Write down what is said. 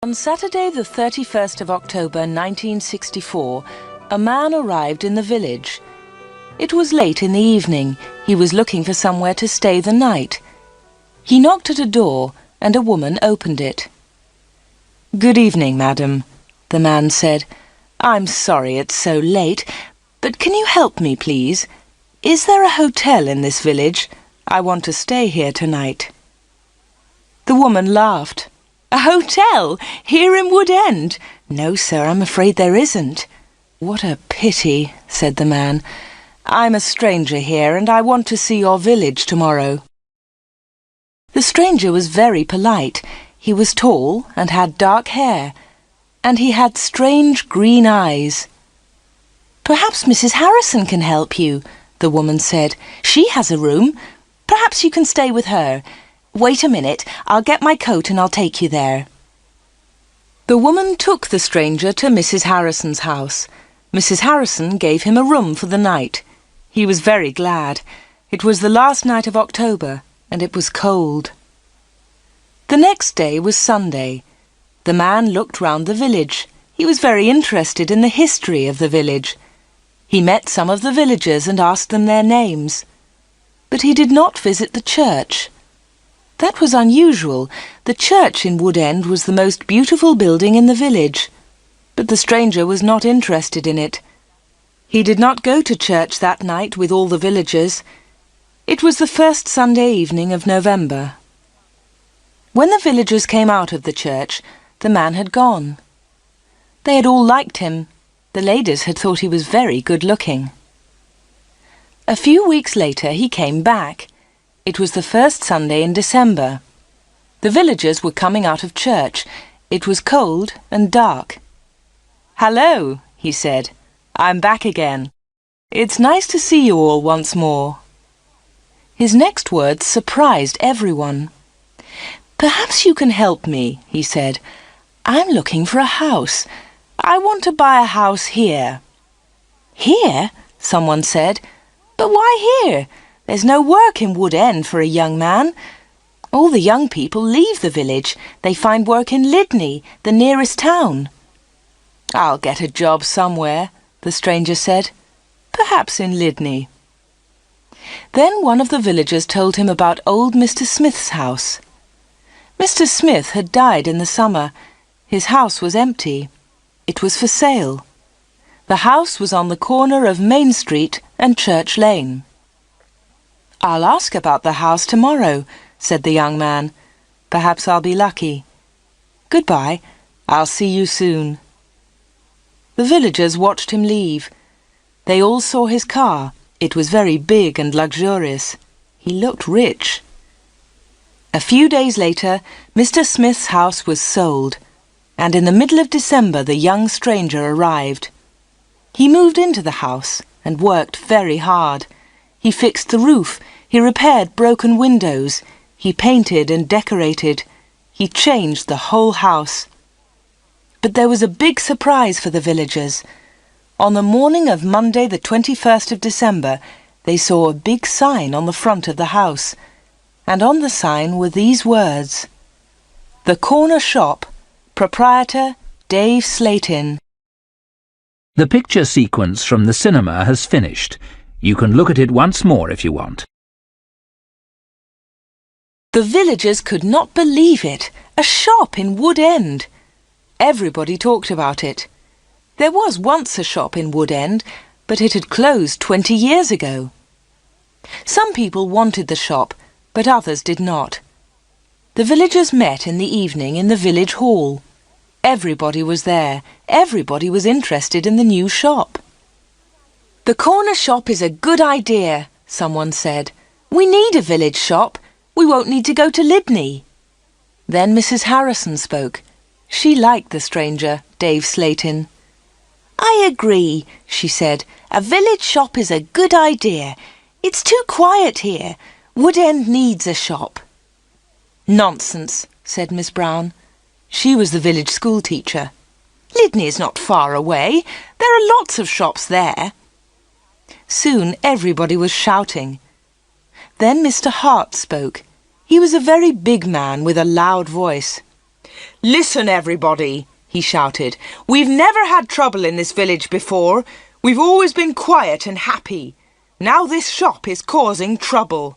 On Saturday the 31st of October 1964, a man arrived in the village. It was late in the evening. He was looking for somewhere to stay the night. He knocked at a door and a woman opened it. "Good evening, madam," the man said. "I'm sorry it's so late, but can you help me, please? Is there a hotel in this village? I want to stay here tonight." The woman laughed. "A hotel? Here in Wood End? No, sir, I'm afraid there isn't." "What a pity," said the man. "I'm a stranger here and I want to see your village tomorrow." The stranger was very polite. He was tall and had dark hair, and he had strange green eyes. "Perhaps Mrs. Harrison can help you," the woman said. "She has a room. Perhaps you can stay with her. Wait a minute, I'll get my coat and I'll take you there." The woman took the stranger to Mrs. Harrison's house. Mrs. Harrison gave him a room for the night. He was very glad. It was the last night of October, and it was cold. The next day was Sunday. The man looked round the village. He was very interested in the history of the village. He met some of the villagers and asked them their names. But he did not visit the church. That was unusual. The church in Wood End was the most beautiful building in the village. But the stranger was not interested in it. He did not go to church that night with all the villagers. It was the first Sunday evening of November. When the villagers came out of the church, the man had gone. They had all liked him. The ladies had thought he was very good-looking. A few weeks later he came back. It was the first Sunday in December. The villagers were coming out of church. It was cold and dark. "Hello," he said. "I'm back again. It's nice to see you all once more." His next words surprised everyone. "Perhaps you can help me," he said. "I'm looking for a house. I want to buy a house here." "Here?" someone said. "But why here? There's no work in Wood End for a young man. All the young people leave the village. They find work in Lydney, the nearest town." "I'll get a job somewhere," the stranger said. "Perhaps in Lydney." Then one of the villagers told him about old Mr. Smith's house. Mr. Smith had died in the summer. His house was empty. It was for sale. The house was on the corner of Main Street and Church Lane. "I'll ask about the house tomorrow," said the young man. "Perhaps I'll be lucky. Goodbye. I'll see you soon." The villagers watched him leave. They all saw his car. It was very big and luxurious. He looked rich. A few days later, Mr. Smith's house was sold, and in the middle of December the young stranger arrived. He moved into the house and worked very hard. He fixed the roof, he repaired broken windows, he painted and decorated, he changed the whole house. But there was a big surprise for the villagers. On the morning of Monday the 21st of December, they saw a big sign on the front of the house, and on the sign were these words: "The Corner Shop, Proprietor Dave Slatin." The picture sequence from the cinema has finished. You can look at it once more if you want. The villagers could not believe it. A shop in Wood End. Everybody talked about it. There was once a shop in Wood End, but it had closed 20 years ago. Some people wanted the shop, but others did not. The villagers met in the evening in the village hall. Everybody was there. Everybody was interested in the new shop. "The corner shop is a good idea," someone said. "We need a village shop. We won't need to go to Lydney." Then Mrs. Harrison spoke. She liked the stranger, Dave Slayton. "I agree," she said. "A village shop is a good idea. It's too quiet here. Wood End needs a shop." "Nonsense," said Miss Brown. She was the village school teacher. "Lydney is not far away. There are lots of shops there." Soon everybody was shouting. Then Mr. Hart spoke. He was a very big man with a loud voice. "Listen, everybody," he shouted. "We've never had trouble in this village before. We've always been quiet and happy. Now this shop is causing trouble."